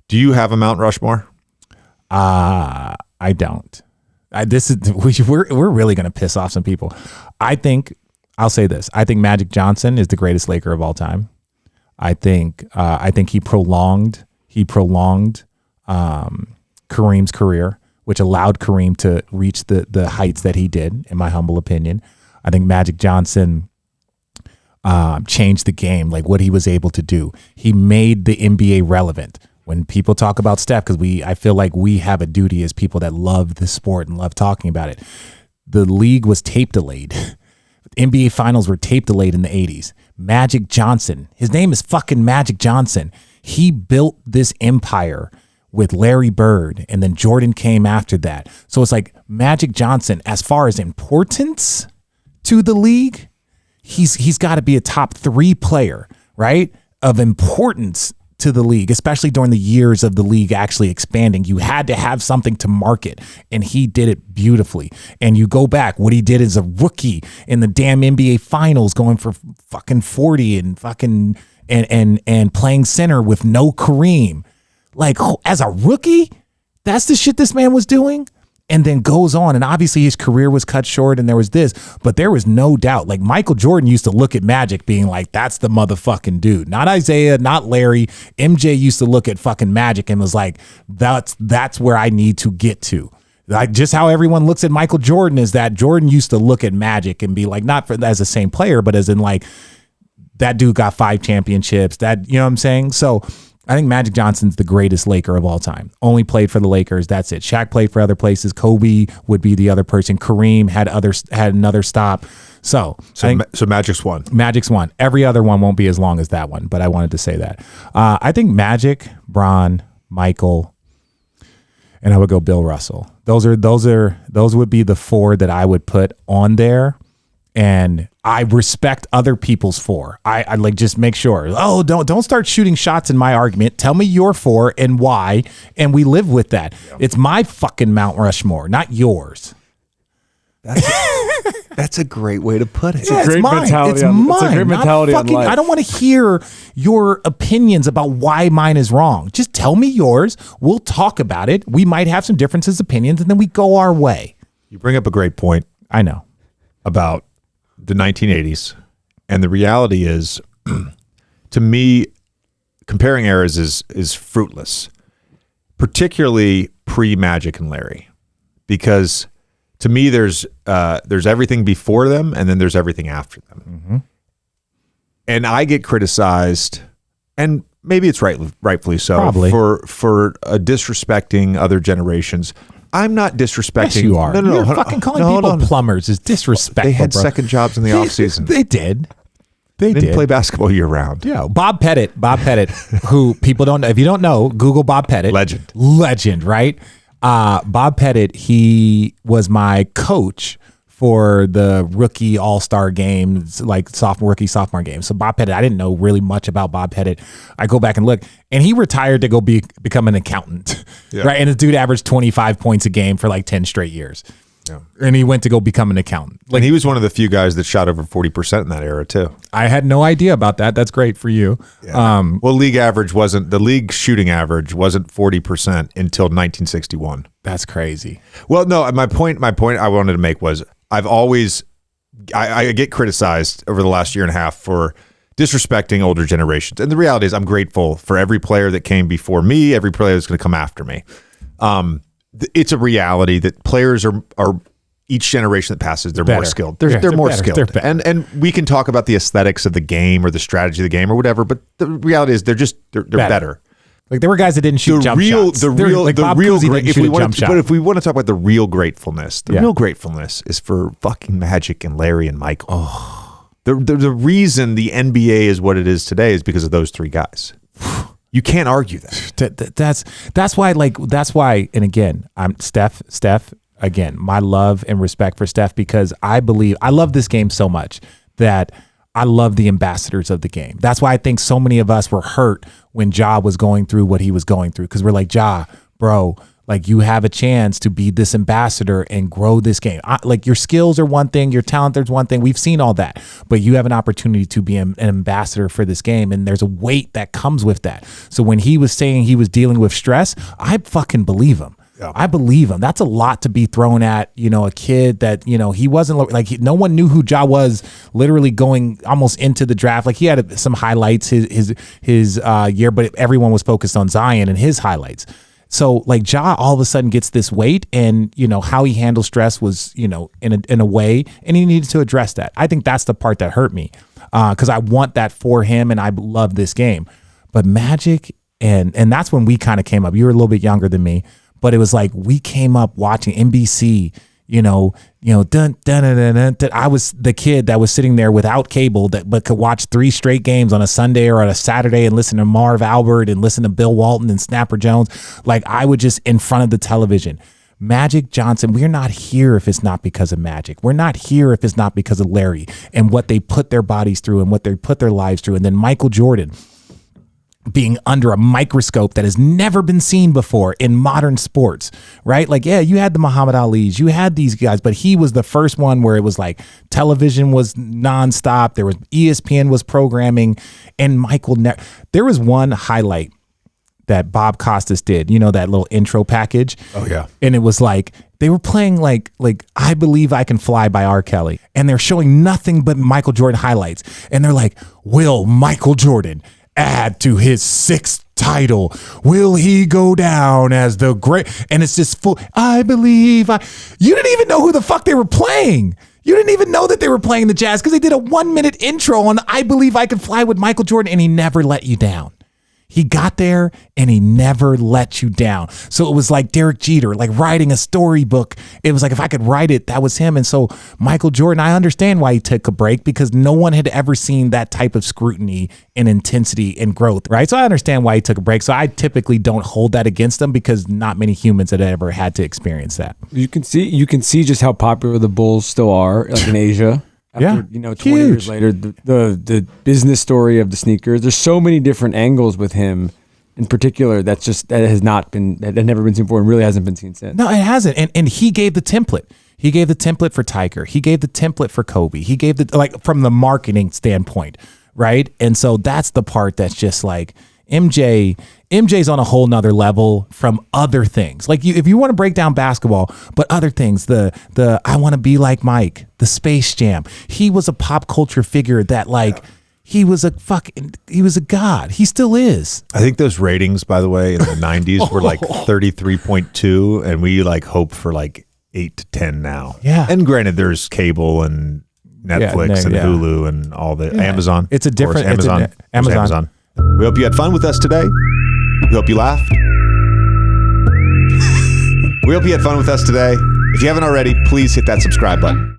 Do you have a Mount Rushmore? I don't. We're really going to piss off some people. I'll say this. I think Magic Johnson is the greatest Laker of all time. I think he prolonged Kareem's career, which allowed Kareem to reach the heights that he did, in my humble opinion. I think Magic Johnson changed the game, like what he was able to do. He made the NBA relevant. When people talk about Steph, because I feel like we have a duty as people that love the sport and love talking about it. The league was tape delayed. NBA finals were tape delayed in the 80s. Magic Johnson, his name is fucking Magic Johnson. He built this empire with Larry Bird, and then Jordan came after that. So it's like Magic Johnson, as far as importance to the league, he's got to be a top 3 player, right? Of importance to the league, especially during the years of the league actually expanding. You had to have something to market, and he did it beautifully. And you go back, what he did as a rookie in the damn NBA finals, going for fucking 40 and fucking and playing center with no Kareem. Like, as a rookie, that's the shit this man was doing. And then goes on, and obviously his career was cut short, and there was this, but there was no doubt. Like, Michael Jordan used to look at Magic being like, that's the motherfucking dude. Not Isaiah, not Larry. MJ used to look at fucking Magic and was like, that's where I need to get to. Like, just how everyone looks at Michael Jordan is that Jordan used to look at Magic and be like, not as the same player, but as in like, that dude got 5 championships. That, you know what I'm saying? So I think Magic Johnson's the greatest Laker of all time. Only played for the Lakers. That's it. Shaq played for other places. Kobe would be the other person. Kareem had another stop. So Magic's one. Magic's one. Every other one won't be as long as that one, but I wanted to say that. I think Magic, Bron, Michael, and I would go Bill Russell. Those would be the 4 that I would put on there. And I respect other people's 4. I like, just make sure. Oh, don't start shooting shots in my argument. Tell me your 4 and why, and we live with that. Yeah. It's my fucking Mount Rushmore, not yours. That's a great way to put it. Yeah, it's great mine. Mentality. It's mine. It's a great mentality on life. I don't want to hear your opinions about why mine is wrong. Just tell me yours. We'll talk about it. We might have some differences, opinions, and then we go our way. You bring up a great point. I know. About the 1980s, and the reality is, to me, comparing eras is fruitless, particularly pre-Magic and Larry, because to me there's everything before them, and then there's everything after them. Mm-hmm. And I get criticized, and maybe it's rightfully so, probably, for disrespecting other generations. I'm not disrespecting. Yes, you are. No. You're fucking calling people plumbers is disrespectful. They had bro. second jobs in the offseason. They did. They didn't play basketball year round. Yeah. Bob Pettit, who people don't know. If you don't know, Google Bob Pettit. Legend, right? Bob Pettit, he was my coach for the rookie all-star games, like sophomore games. So Bob Pettit, I didn't know really much about Bob Pettit. I go back and look, and he retired to go become an accountant, right? And this dude averaged 25 points a game for like 10 straight years. Yeah. And he went to go become an accountant. Like, and he was one of the few guys that shot over 40% in that era too. I had no idea about that. That's great for you. Yeah. Well, the league shooting average wasn't 40% until 1961. That's crazy. Well, no, my point I wanted to make was, I get criticized over the last year and a half for disrespecting older generations. And the reality is I'm grateful for every player that came before me, every player that's going to come after me. It's a reality that players are each generation that passes, they're more skilled. They're more skilled. And we can talk about the aesthetics of the game or the strategy of the game or whatever, but the reality is they're better. Like, there were guys that didn't shoot jump shots. If we want to talk about the real gratefulness, real gratefulness is for fucking Magic and Larry and Michael. Oh. The reason the NBA is what it is today is because of those 3 guys. You can't argue that. That's why. And again, I'm Steph. Again, my love and respect for Steph, because I love this game so much that I love the ambassadors of the game. That's why I think so many of us were hurt when Ja was going through what he was going through, because we're like, Ja, bro, Like, you have a chance to be this ambassador and grow this game. Like, your skills are one thing, your talent is one thing. We've seen all that, but you have an opportunity to be an ambassador for this game, and there's a weight that comes with that. So when he was saying he was dealing with stress, I fucking believe him. Yeah. I believe him. That's a lot to be thrown at, a kid that, he wasn't like, no one knew who Ja was literally going almost into the draft. Like, he had some highlights his year, but everyone was focused on Zion and his highlights. So like Ja all of a sudden gets this weight, and how he handles stress was in a way, and he needed to address that. I think that's the part that hurt me, because I want that for him, and I love this game. But Magic, and that's when we kind of came up. You were a little bit younger than me, but it was like we came up watching NBC. Dun, dun, dun, dun, dun. I was the kid that was sitting there without cable but could watch 3 straight games on a Sunday or on a Saturday and listen to Marv Albert and listen to Bill Walton and Snapper Jones. Like, I would just in front of the television. Magic Johnson, we're not here if it's not because of Magic. We're not here if it's not because of Larry and what they put their bodies through and what they put their lives through. And then Michael Jordan being under a microscope that has never been seen before in modern sports, right? Like, yeah, you had the Muhammad Ali's, you had these guys, but he was the first one where it was like television was nonstop. There was ESPN was programming, and there was one highlight that Bob Costas did, that little intro package. Oh yeah. And it was like, they were playing like I Believe I Can Fly by R. Kelly, and they're showing nothing but Michael Jordan highlights. And they're like, will Michael Jordan add to his 6th title? Will he go down as the great? And it's just full. I believe you didn't even know who the fuck they were playing. You didn't even know that they were playing the Jazz because they did a 1-minute intro on I Believe I Can Fly with Michael Jordan, and he never let you down. He got there and he never let you down. So it was like Derek Jeter, like writing a storybook. It was like, if I could write it, that was him. And so Michael Jordan, I understand why he took a break, because no one had ever seen that type of scrutiny and intensity and growth, right? So I understand why he took a break. So I typically don't hold that against him, because not many humans had ever had to experience that. You can see just how popular the Bulls still are, like in Asia. After, 20 huge. years later, the business story of the sneakers. There's so many different angles with him, in particular. That had never been seen before, and really hasn't been seen since. No, it hasn't. And he gave the template. He gave the template for Tiger. He gave the template for Kobe. He gave from the marketing standpoint, right? And so that's the part that's just like MJ's on a whole nother level from other things. Like, if you want to break down basketball, but other things, the I Want to Be Like Mike, the Space Jam. He was a pop culture figure that he was a god. He still is. I think those ratings, by the way, in the 90s were like 33.2, and we hope for 8 to 10 now. Yeah. And granted, there's cable and Netflix and Hulu and all the Amazon. It's a different Amazon. Amazon. We hope you had fun with us today. We hope you laughed. We hope you had fun with us today. If you haven't already, please hit that subscribe button.